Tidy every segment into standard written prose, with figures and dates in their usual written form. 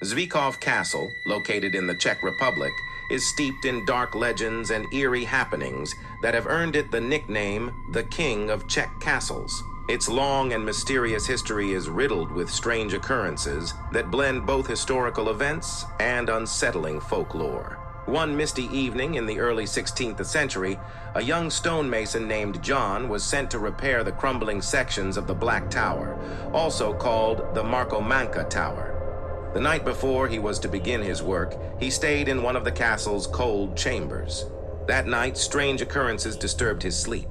Zvíkov Castle, located in the Czech Republic, is steeped in dark legends and eerie happenings that have earned it the nickname the King of Czech Castles. Its long and mysterious history is riddled with strange occurrences that blend both historical events and unsettling folklore. One misty evening in the early 16th century, a young stonemason named John was sent to repair the crumbling sections of the Black Tower, also called the Markomanka Tower. The night before he was to begin his work, he stayed in one of the castle's cold chambers. That night, strange occurrences disturbed his sleep.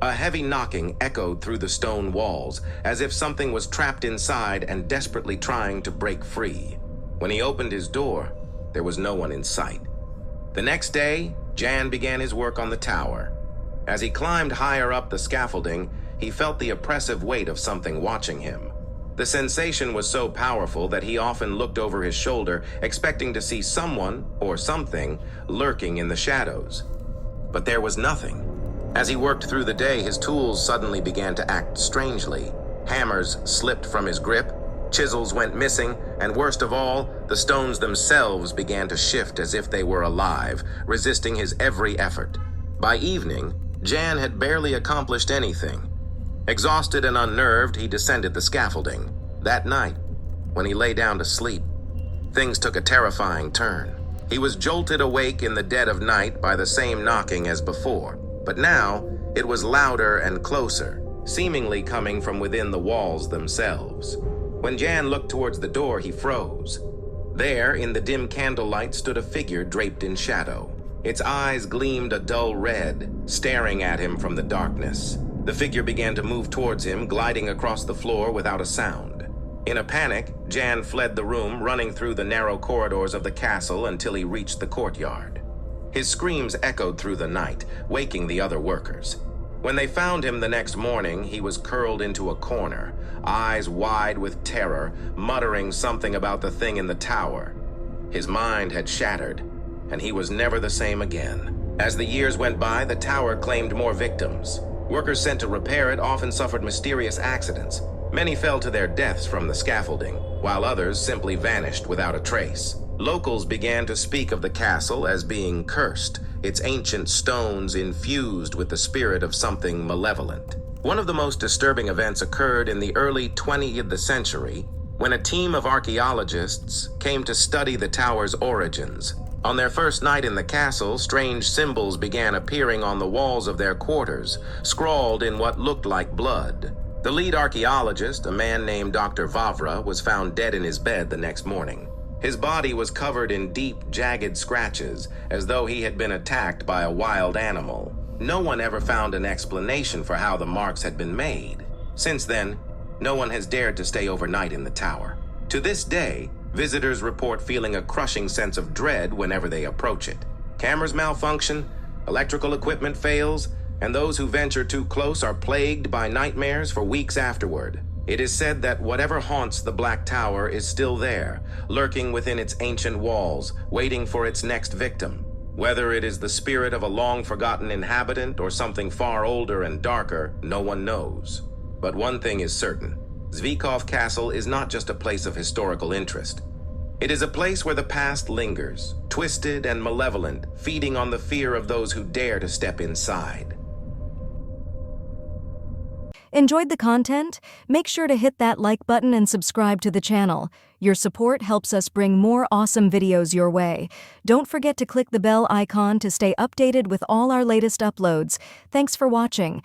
A heavy knocking echoed through the stone walls, as if something was trapped inside and desperately trying to break free. When he opened his door, there was no one in sight. The next day, Jan began his work on the tower. As he climbed higher up the scaffolding, he felt the oppressive weight of something watching him. The sensation was so powerful that he often looked over his shoulder, expecting to see someone, or something, lurking in the shadows. But there was nothing. As he worked through the day, his tools suddenly began to act strangely. Hammers slipped from his grip, chisels went missing, and worst of all, the stones themselves began to shift as if they were alive, resisting his every effort. By evening, Jan had barely accomplished anything. Exhausted and unnerved, he descended the scaffolding. That night, when he lay down to sleep, things took a terrifying turn. He was jolted awake in the dead of night by the same knocking as before, but now it was louder and closer, seemingly coming from within the walls themselves. When Jan looked towards the door, he froze. There, in the dim candlelight, stood a figure draped in shadow. Its eyes gleamed a dull red, staring at him from the darkness. The figure began to move towards him, gliding across the floor without a sound. In a panic, Jan fled the room, running through the narrow corridors of the castle until he reached the courtyard. His screams echoed through the night, waking the other workers. When they found him the next morning, he was curled into a corner, eyes wide with terror, muttering something about the thing in the tower. His mind had shattered, and he was never the same again. As the years went by, the tower claimed more victims. Workers sent to repair it often suffered mysterious accidents. Many fell to their deaths from the scaffolding, while others simply vanished without a trace. Locals began to speak of the castle as being cursed, its ancient stones infused with the spirit of something malevolent. One of the most disturbing events occurred in the early 20th century, when a team of archaeologists came to study the tower's origins. On their first night in the castle, strange symbols began appearing on the walls of their quarters, scrawled in what looked like blood. The lead archaeologist, a man named Dr. Vavra, was found dead in his bed the next morning. His body was covered in deep, jagged scratches, as though he had been attacked by a wild animal. No one ever found an explanation for how the marks had been made. Since then, no one has dared to stay overnight in the tower. To this day, visitors report feeling a crushing sense of dread whenever they approach it. Cameras malfunction, electrical equipment fails, and those who venture too close are plagued by nightmares for weeks afterward. It is said that whatever haunts the Black Tower is still there, lurking within its ancient walls, waiting for its next victim. Whether it is the spirit of a long-forgotten inhabitant or something far older and darker, no one knows. But one thing is certain. Zvíkov Castle is not just a place of historical interest. It is a place where the past lingers, twisted and malevolent, feeding on the fear of those who dare to step inside. Enjoyed the content? Make sure to hit that like button and subscribe to the channel. Your support helps us bring more awesome videos your way. Don't forget to click the bell icon to stay updated with all our latest uploads. Thanks for watching.